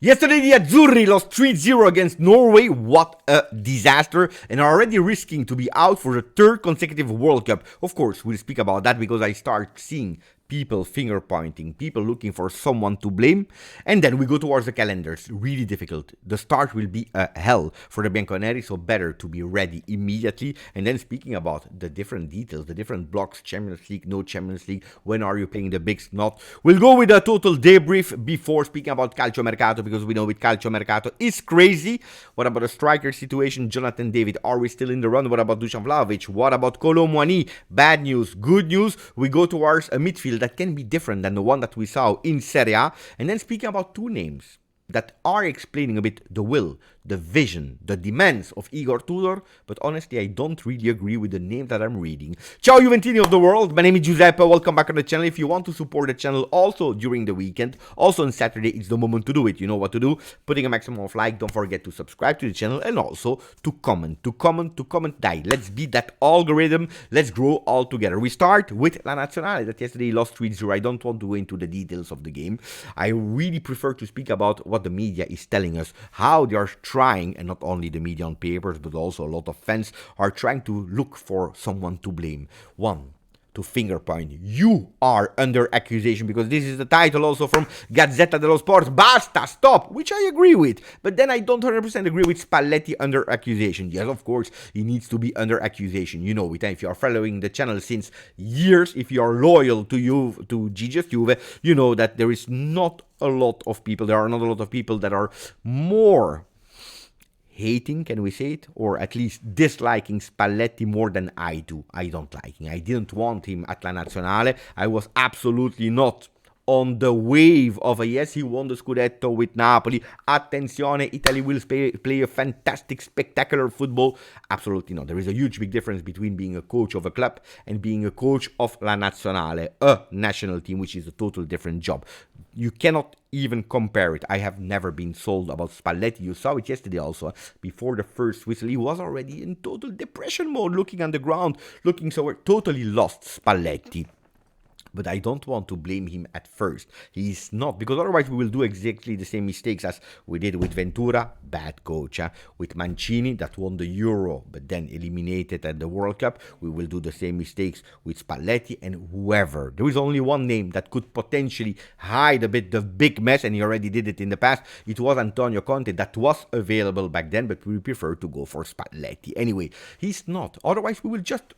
Yesterday, the Azzurri lost 3-0 against Norway. What a disaster. And are already risking to be out for the third consecutive World Cup. Of course, we'll speak about that because I start seeing people finger pointing, people looking for someone to blame. And then we go towards the calendars. Really difficult. The start will be a hell for the Bianconeri, so better to be ready immediately. And then speaking about the different details, the different blocks, Champions League, no Champions League, when are you playing the bigs, not. We'll go with a total debrief before speaking about Calcio Mercato, because we know with Calcio Mercato is crazy. What about the striker situation? Jonathan David, are we still in the run? What about Dusan Vlahovic? What about Kolo Muani? Bad news, good news. We go towards a midfield that can be different than the one that we saw in Serie A. And then speaking about two names that are explaining a bit the will, the vision, the demands of Igor Tudor, but honestly, I don't really agree with the name that I'm reading. Ciao Juventini of the world, my name is Giuseppe, welcome back on the channel. If you want to support the channel also during the weekend, also on Saturday, it's the moment to do it. You know what to do, putting a maximum of like, don't forget to subscribe to the channel, and also to comment, die. Let's beat that algorithm, let's grow all together. We start with La Nazionale, that yesterday lost 3-0. I don't want to go into the details of the game. I really prefer to speak about what the media is telling us, how they are trying, and not only the media on papers, but also a lot of fans are trying to look for someone to blame. One, to finger point. You are under accusation, because this is the title also from Gazzetta dello Sport. Basta, stop, which I agree with. But then I don't 100% agree with Spalletti under accusation. Yes, of course, he needs to be under accusation. You know it. If you are following the channel since years, if you are loyal to GJustjuve, you know that there is not a lot of people. There are not a lot of people that are more hating, can we say it, or at least disliking Spalletti more than I do. I don't like him. I didn't want him at La Nazionale. I was absolutely not on the wave of a yes, he won the Scudetto with Napoli. Attenzione, Italy will play a fantastic, spectacular football. Absolutely not. There is a huge big difference between being a coach of a club and being a coach of La Nazionale, a national team, which is a total different job. You cannot even compare it. I have never been sold about Spalletti. You saw it yesterday also. Before the first whistle, he was already in total depression mode, looking on the ground, looking somewhere, totally lost Spalletti. But I don't want to blame him at first. He's not, because otherwise we will do exactly the same mistakes as we did with Ventura, bad coach. With Mancini, that won the Euro, but then eliminated at the World Cup. We will do the same mistakes with Spalletti and whoever. There is only one name that could potentially hide a bit the big mess, and he already did it in the past. It was Antonio Conte. That was available back then, but we prefer to go for Spalletti. Anyway, he's not. Otherwise, we will just,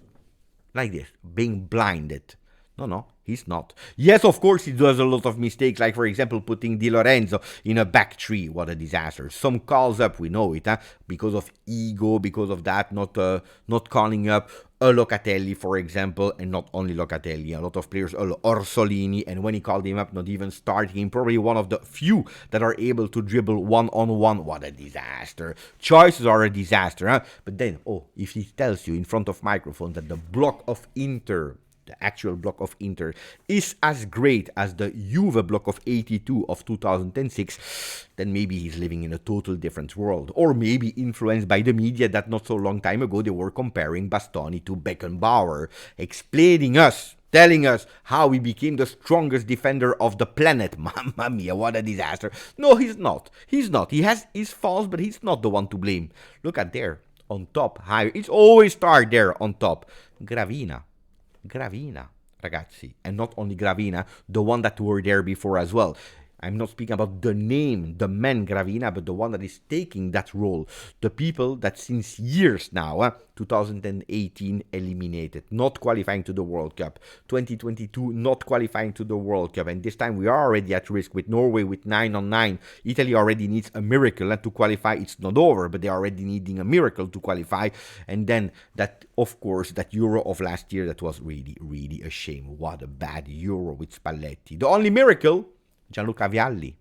like this, being blinded. No, he's not. Yes, of course, he does a lot of mistakes, like, for example, putting Di Lorenzo in a back three. What a disaster. Some calls up, we know it, because of ego, because of that, not calling up a Locatelli, for example, and not only Locatelli, a lot of players, Orsolini, and when he called him up, not even starting him, probably one of the few that are able to dribble one-on-one. What a disaster. Choices are a disaster, But then, if he tells you in front of microphone that the block of Inter, the actual block of Inter, is as great as the Juve block of 82 of 2006, then maybe he's living in a total different world. Or maybe influenced by the media that not so long time ago they were comparing Bastoni to Beckenbauer, explaining us, telling us how he became the strongest defender of the planet. Mamma mia, what a disaster. No, he's not. He's not. He has his faults, but he's not the one to blame. Look at there, on top, higher. It's always start there on top. Gravina, ragazzi, and not only Gravina, the one that were there before as well. I'm not speaking about the name, the man Gravina, but the one that is taking that role. The people that since years now, 2018 eliminated, not qualifying to the World Cup. 2022 not qualifying to the World Cup. And this time we are already at risk with Norway with 9-on-9. Italy already needs a miracle to qualify. It's not over, but they're already needing a miracle to qualify. And then that, of course, that Euro of last year, that was really, really a shame. What a bad Euro with Spalletti. The only miracle, Gianluca Vialli,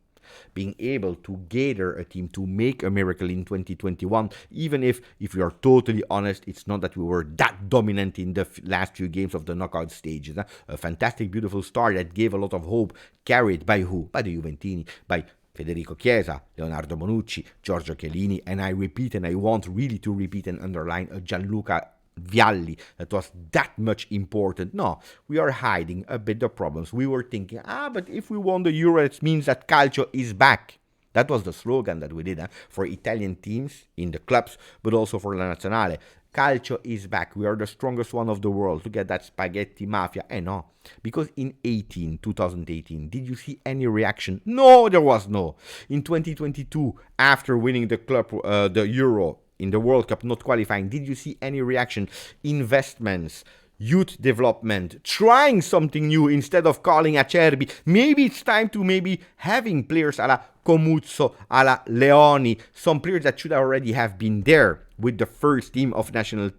being able to gather a team to make a miracle in 2021, even if we are totally honest, it's not that we were that dominant in the last few games of the knockout stages. A fantastic, beautiful start that gave a lot of hope, carried by who? By the Juventini, by Federico Chiesa, Leonardo Bonucci, Giorgio Chiellini, and I repeat, and I want really to repeat and underline, Gianluca Vialli, that was that much important. No, we are hiding a bit the problems. We were thinking, but if we won the Euro, it means that Calcio is back. That was the slogan that we did for Italian teams in the clubs, but also for La Nazionale. Calcio is back. We are the strongest one of the world. Look at that spaghetti mafia. No. Because in 2018, did you see any reaction? No, there was no. In 2022, after winning the Euro in the World Cup, not qualifying, did you see any reaction? Investments, youth development, trying something new instead of calling Acerbi. Maybe it's time to maybe having players a la Comuzzo, a la Leoni, some players that should already have been there with the first team of national.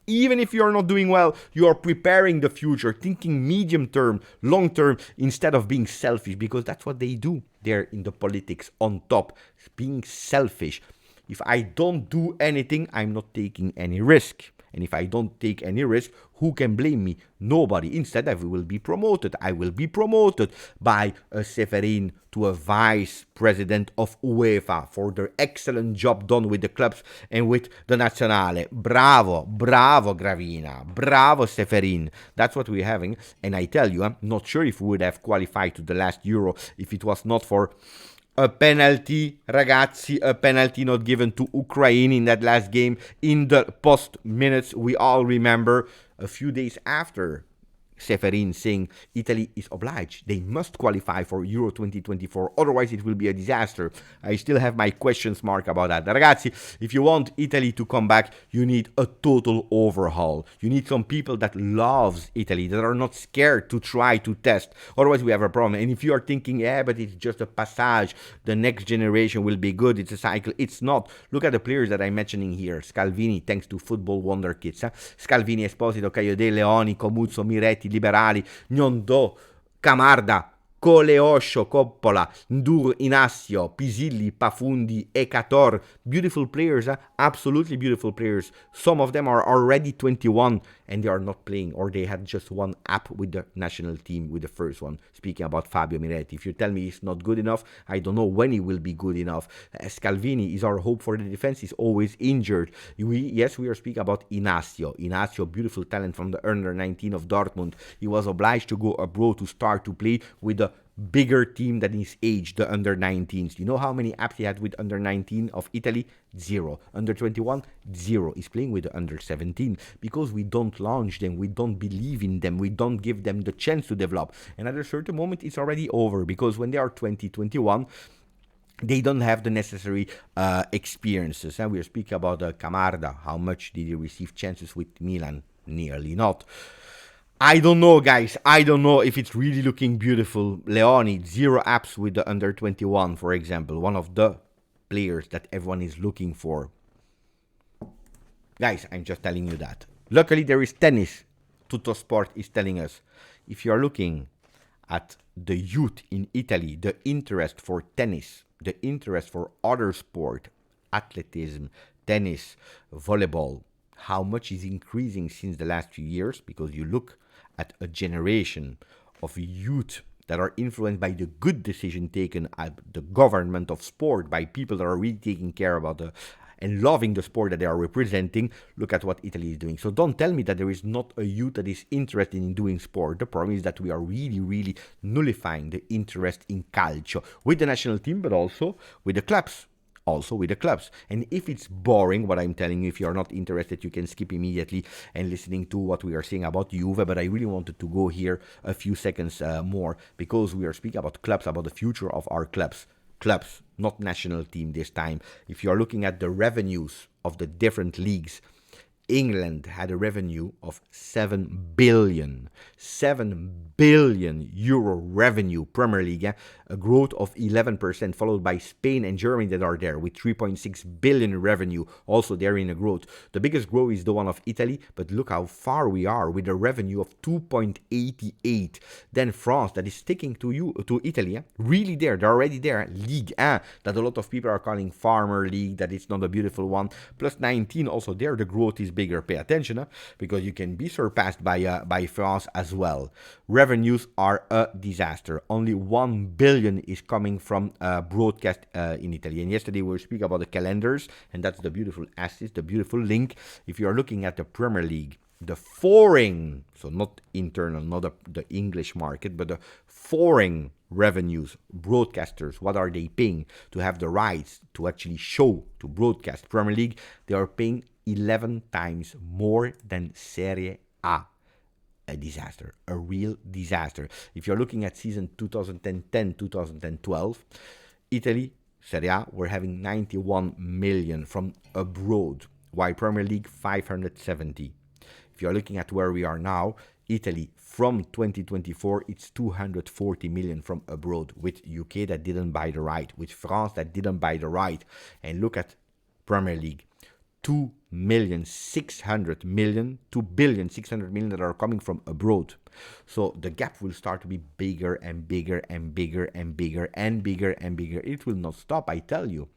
Even if you're not doing well, you are preparing the future, thinking medium term, long term, instead of being selfish, because that's what they do there in the politics on top, being selfish. If I don't do anything, I'm not taking any risk. And if I don't take any risk, who can blame me? Nobody. Instead, I will be promoted. I will be promoted by a Seferin to a vice president of UEFA for their excellent job done with the clubs and with the Nazionale. Bravo, bravo Gravina, bravo Seferin. That's what we're having. And I tell you, I'm not sure if we would have qualified to the last Euro if it was not for a penalty, ragazzi, a penalty not given to Ukraine in that last game in the post minutes. We all remember a few days after Seferin saying Italy is obliged. They must qualify for Euro 2024, otherwise it will be a disaster. I still have my questions mark about that. Ragazzi, if you want Italy to come back, you need a total overhaul. You need some people that loves Italy, that are not scared to try to test. Otherwise we have a problem. And if you are thinking, yeah, but it's just a passage, the next generation will be good, it's a cycle. It's not. Look at the players that I'm mentioning here. Scalvini, thanks to football wonder kids. Scalvini, Esposito, Caiode, Leoni, Comuzzo, Miretti, Liberali, Gnondo, Camarda, Coleoscio, Coppola, Ndur, Inacio, Pisilli, Pafundi, Ecator. Beautiful players, absolutely beautiful players. Some of them are already 21 and they are not playing, or they had just one app with the national team, with the first one. Speaking about Fabio Miretti, if you tell me he's not good enough, I don't know when he will be good enough. Scalvini is our hope for the defense. He's always injured. We are speaking about Inacio. Inacio, beautiful talent from the under 19 of Dortmund. He was obliged to go abroad to start to play with the bigger team than his age, the under 19s. You know how many apps he had with under 19 of Italy? 0. Under 21? 0. He's playing with the under 17 because we don't launch them, we don't believe in them, we don't give them the chance to develop. And at a certain moment, it's already over, because when they are 20, 21, they don't have the necessary experiences. And we're speaking about Camarda. How much did he receive chances with Milan? Nearly not. I don't know, guys. I don't know if it's really looking beautiful. Leoni, 0 apps with the under 21, for example. One of the players that everyone is looking for. Guys, I'm just telling you that. Luckily, there is tennis. Tutto Sport is telling us. If you are looking at the youth in Italy, the interest for tennis, the interest for other sport, athleticism, tennis, volleyball, how much is increasing since the last few years, because you look at a generation of youth that are influenced by the good decision taken at the government of sport, by people that are really taking care about and loving the sport that they are representing. Look at what Italy is doing. So don't tell me that there is not a youth that is interested in doing sport. The problem is that we are really, really nullifying the interest in calcio with the national team, but also with the clubs. And if it's boring, what I'm telling you, if you're not interested, you can skip immediately and listening to what we are saying about Juve. But I really wanted to go here a few seconds more, because we are speaking about clubs, about the future of our clubs. Clubs, not national team this time. If you're looking at the revenues of the different leagues, England had a revenue of 7 billion euro revenue, Premier League, a growth of 11%, followed by Spain and Germany that are there with 3.6 billion revenue, also there in a growth. The biggest growth is the one of Italy, but look how far we are with a revenue of 2.88. Then France, that is sticking to Italy, really there, they're already there. Ligue 1, that a lot of people are calling Farmer League, that it's not a beautiful one, plus 19, also there the growth is bigger. Pay attention, because you can be surpassed by France as well. Revenues are a disaster. Only 1 billion is coming from broadcast in Italy. And yesterday we were speaking about the calendars, and that's the beautiful assist, the beautiful link. If you are looking at the Premier League, the foreign, so not internal, not the English market, but the foreign revenues, broadcasters, what are they paying to have the rights to actually show, to broadcast Premier League? They are paying 11 times more than Serie A. A disaster, a real disaster. If you're looking at season 2010, 2012, Italy, Serie A, were having 91 million from abroad, while Premier League 570. If you're looking at where we are now, Italy from 2024, it's 240 million from abroad, with UK that didn't buy the right, with France that didn't buy the right. And look at Premier League. 2,600,000,000 that are coming from abroad. So the gap will start to be bigger and bigger and bigger and bigger and bigger and bigger. It will not stop, I tell you.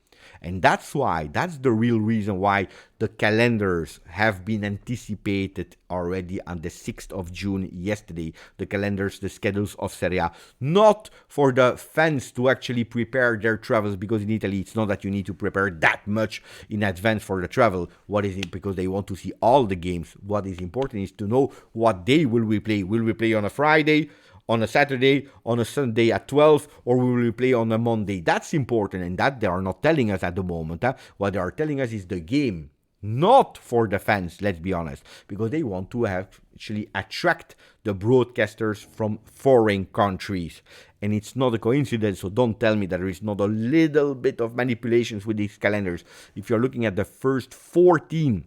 And that's the real reason why the calendars have been anticipated already on the 6th of June yesterday. The calendars, the schedules of Serie A. Not for the fans to actually prepare their travels, because in Italy it's not that you need to prepare that much in advance for the travel. What is it? Because they want to see all the games. What is important is to know what day will we play. Will we play on a Friday, on a Saturday, on a Sunday at 12, or will we play on a Monday? That's important, and that they are not telling us at the moment. What they are telling us is the game, not for the fans, let's be honest, because they want to actually attract the broadcasters from foreign countries. And it's not a coincidence, so don't tell me that there is not a little bit of manipulations with these calendars. If you're looking at the first 14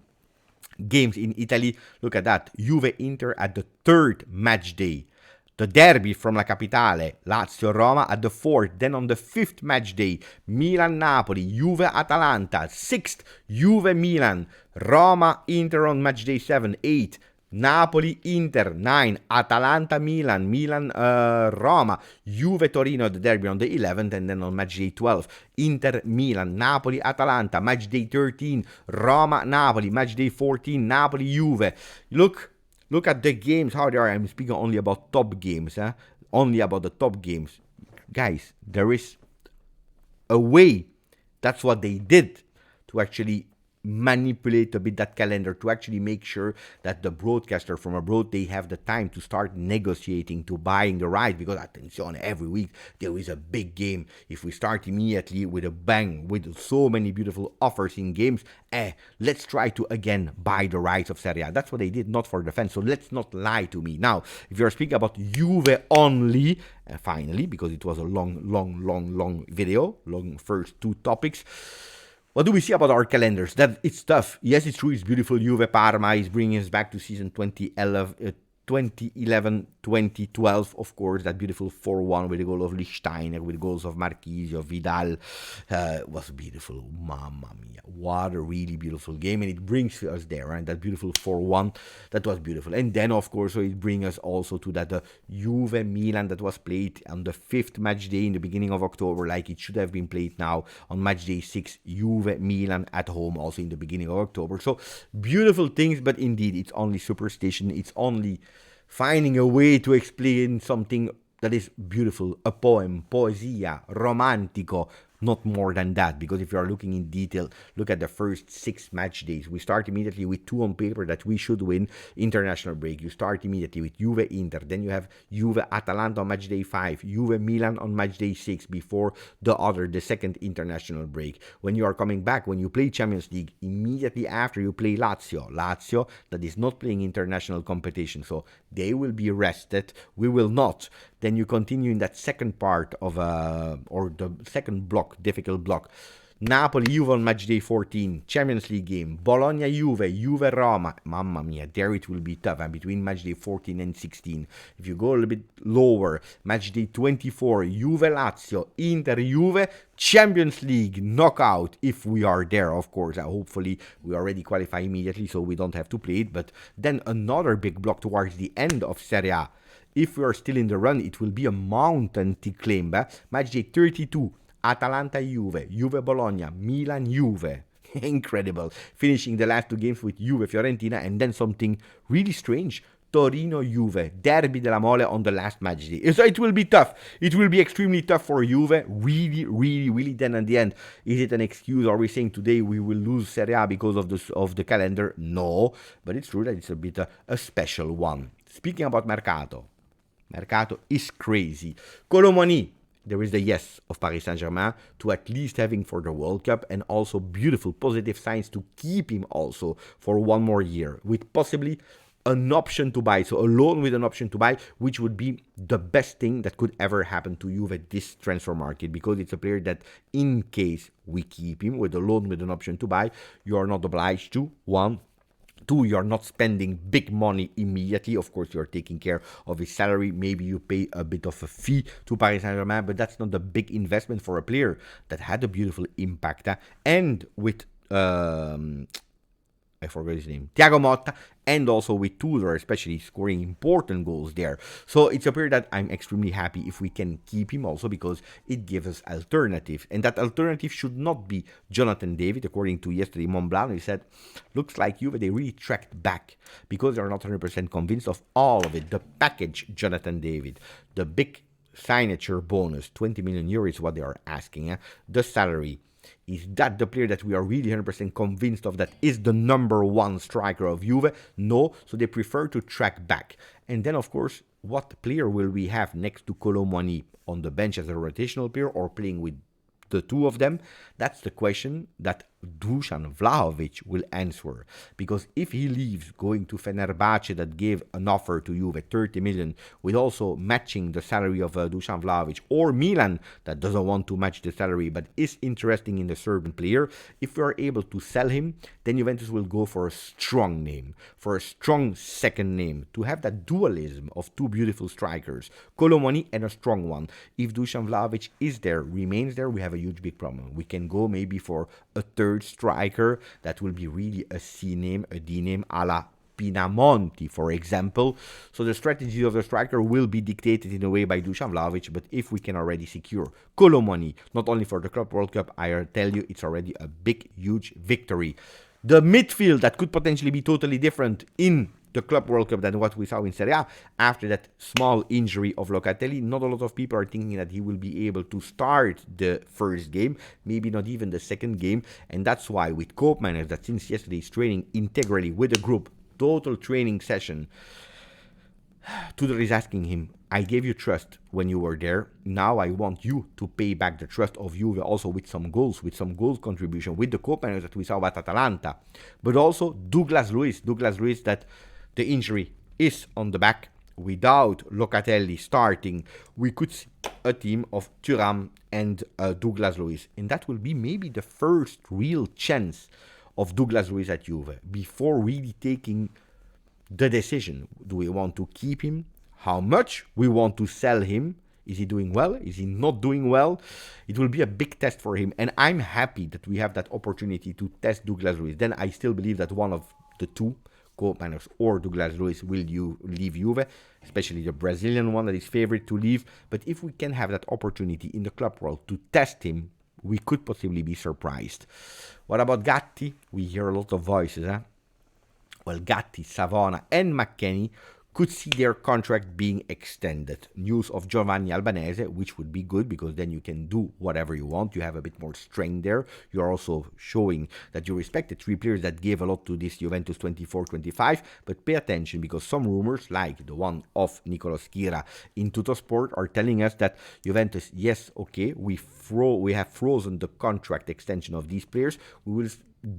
games in Italy, look at that. Juve-Inter at the 3rd match day. The derby from La Capitale, Lazio-Roma at the 4th. Then on the 5th match day, Milan-Napoli, Juve-Atalanta. 6th, Juve-Milan, Roma-Inter on match day 7, 8. Napoli-Inter, 9. Atalanta-Milan, Milan-Roma, Juve-Torino, the derby on the 11th. And then on match day 12, Inter-Milan, Napoli-Atalanta, match day 13, Roma-Napoli, match day 14, Napoli-Juve. Look at the games, how they are. I'm speaking only about top games, only about the top games. Guys, there is a way. That's what they did to actually manipulate a bit that calendar, to actually make sure that the broadcaster from abroad, they have the time to start negotiating, to buying the right, because attention, every week there is a big game. If we start immediately with a bang, with so many beautiful offers in games, let's try to again buy the rights of Serie A. That's what they did, not for the fans, so let's not lie to me. Now, if you're speaking about Juve only, finally, because it was a long video, long first 2 topics, what do we see about our calendars? That it's tough. Yes, it's true. It's beautiful. Juve Parma is bringing us back to season 2011-2012. Of course, that beautiful 4-1 with the goal of Lichtsteiner, with goals of Marchisio, Vidal. Was beautiful. Mamma mia. What a really beautiful game. And it brings us there, right? That beautiful 4-1. That was beautiful. And then, of course, so it brings us also to that Juve-Milan that was played on the 5th match day in the beginning of October, like it should have been played now on match day 6. Juve-Milan at home, also in the beginning of October. So, beautiful things, but indeed, it's only superstition. It's only finding a way to explain something that is beautiful, a poem, poesia, romantico, not more than that. Because if you are looking in detail, look at the first 6 match days. We start immediately with 2 on paper that we should win. International break. You start immediately with Juve-Inter. Then you have Juve-Atalanta on match day 5. Juve-Milan on match day 6 before the second international break. When you are coming back, when you play Champions League, immediately after you play Lazio. Lazio that is not playing international competition. So they will be rested. We will not. Then you continue in that second part of, or the second block, difficult block. Napoli-Juve on match day 14, Champions League game. Bologna-Juve, Juve-Roma. Mamma mia, there it will be tough, between match day 14 and 16. If you go a little bit lower, match day 24, Juve-Lazio, Inter-Juve, Champions League knockout, if we are there, of course. Hopefully, we already qualify immediately, so we don't have to play it. But then another big block towards the end of Serie A. If we are still in the run, it will be a mountain to claim. Match day 32, Atalanta-Juve, Juve-Bologna, Milan-Juve. Incredible. Finishing the last 2 games with Juve-Fiorentina, and then something really strange. Torino-Juve, Derby della Mole on the last match day. So it will be tough. It will be extremely tough for Juve. Really, really, really. Then at the end, is it an excuse? Are we saying today we will lose Serie A because of the calendar? No, but it's true that it's a bit a special one. Speaking about Mercato, Mercato is crazy. Colomoni, there is the yes of Paris Saint-Germain to at least having for the World Cup, and also beautiful positive signs to keep him also for one more year with possibly an option to buy, so a loan with an option to buy, which would be the best thing that could ever happen to Juve at this transfer market, because it's a player that in case we keep him with a loan with an option to buy, you are not obliged to, one. Two, you're not spending big money immediately. Of course, you're taking care of his salary. Maybe you pay a bit of a fee to Paris Saint-Germain, but that's not a big investment for a player that had a beautiful impact. And with I forgot his name, Thiago Motta, and also with Tudor, especially scoring important goals there. So it's a player that I'm extremely happy if we can keep him also, because it gives us alternatives. And that alternative should not be Jonathan David. According to yesterday, Montblanc, he said, looks like Juve, they really tracked back because they're not 100% convinced of all of it. The package, Jonathan David, the big signature bonus, 20 million euros is what they are asking. The salary. Is that the player that we are really 100% convinced of, that is the number one striker of Juve? No, so they prefer to track back. And then, of course, what player will we have next to Colomani on the bench as a rotational player or playing with the two of them? That's the question that Dusan Vlahovic will answer. Because if he leaves, going to Fenerbahce that gave an offer to Juve, 30 million, with also matching the salary of Dusan Vlahovic, or Milan that doesn't want to match the salary but is interested in the certain player, if we are able to sell him, then Juventus will go for a strong name, for a strong second name, to have that dualism of two beautiful strikers, Colomani and a strong one. If Dusan Vlahovic is there, remains there, we have a huge big problem. We can go maybe for a third striker that will be really a C name, a D name, a la Pinamonti, for example. So the strategy of the striker will be dictated in a way by Dusan Vlahovic, but if we can already secure Colomani, not only for the Club World Cup, I tell you, it's already a big, huge victory. The midfield that could potentially be totally different in the Club World Cup than what we saw in Serie A after that small injury of Locatelli. Not a lot of people are thinking that he will be able to start the first game, maybe not even the second game, and that's why with Koopmeiners, that since yesterday is training integrally with the group, total training session, Tudor is asking him, I gave you trust when you were there. Now I want you to pay back the trust of Juve also with some goals contribution, with the Koopmeiners that we saw at Atalanta. But also Douglas Luiz that the injury is on the back. Without Locatelli starting, we could see a team of Thuram and Douglas Luiz. And that will be maybe the first real chance of Douglas Luiz at Juve before really taking the decision. Do we want to keep him? How much we want to sell him? Is he doing well? Is he not doing well? It will be a big test for him. And I'm happy that we have that opportunity to test Douglas Luiz. Then I still believe that one of the two, Koopmeiners or Douglas Luiz, will leave Juve, especially the Brazilian one that is favorite to leave. But if we can have that opportunity in the club world to test him, we could possibly be surprised. What about Gatti? We hear a lot of voices, huh? Well, Gatti, Savona and McKennie could see their contract being extended. News of Giovanni Albanese, which would be good because then you can do whatever you want. You have a bit more strength there. You're also showing that you respect the three players that gave a lot to this Juventus 24-25. But pay attention, because some rumors, like the one of Nicolo Schira in Tuttosport, are telling us that Juventus, yes, okay, we have frozen the contract extension of these players. We will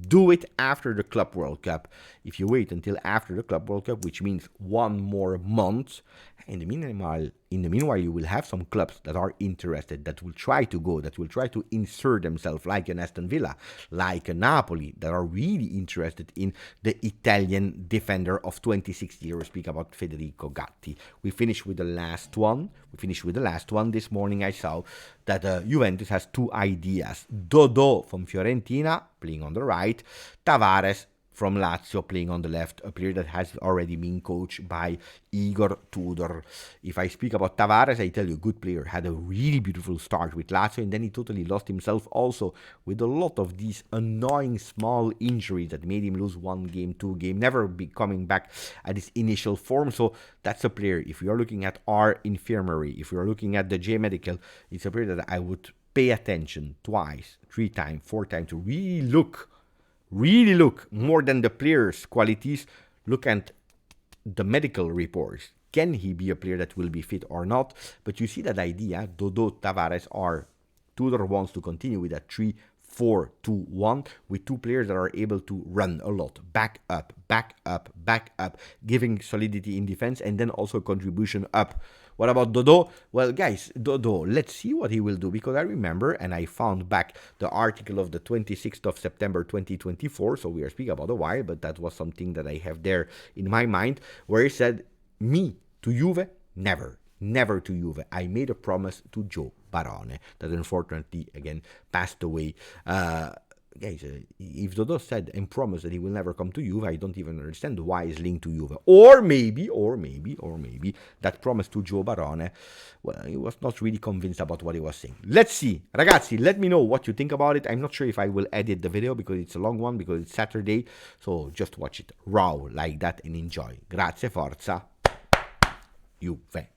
do it after the Club World Cup. If you wait until after the Club World Cup, which means one more month, in the meanwhile, you will have some clubs that are interested, that will try to go, that will try to insert themselves, like an Aston Villa, like a Napoli, that are really interested in the Italian defender of 26 years. Speak about Federico Gatti. We finish with the last one. This morning I saw that Juventus has two ideas. Dodo from Fiorentina, playing on the right. Tavares from Lazio playing on the left, a player that has already been coached by Igor Tudor. If I speak about Tavares, I tell you, good player, had a really beautiful start with Lazio, and then he totally lost himself also with a lot of these annoying small injuries that made him lose 1 game, 2 game, never be coming back at his initial form. So that's a player, if you're looking at our infirmary, if you're looking at the J Medical, it's a player that I would pay attention twice, 3 times, 4 times to really look more than the player's qualities. Look at the medical reports. Can he be a player that will be fit or not? But you see that idea, Dodo, Tavares, or Tudor wants to continue with that 3-4-2-1 with 2 players that are able to run a lot, back up, giving solidity in defense and then also contribution up. What about Dodo? Well, guys, Dodo, let's see what he will do, because I remember, and I found back the article of the 26th of September 2024, so we are speaking about a while, but that was something that I have there in my mind, where he said, me to Juve, never to Juve. I made a promise to Joe Barone, that unfortunately, again, passed away. Guys, if Dodo said and promised that he will never come to Juve, I don't even understand why he's linked to Juve. Or maybe that promise to Joe Barone, well, he was not really convinced about what he was saying. Let's see. Ragazzi, let me know what you think about it. I'm not sure if I will edit the video because it's a long one, because it's Saturday. So just watch it raw like that and enjoy. Grazie, forza, Juve.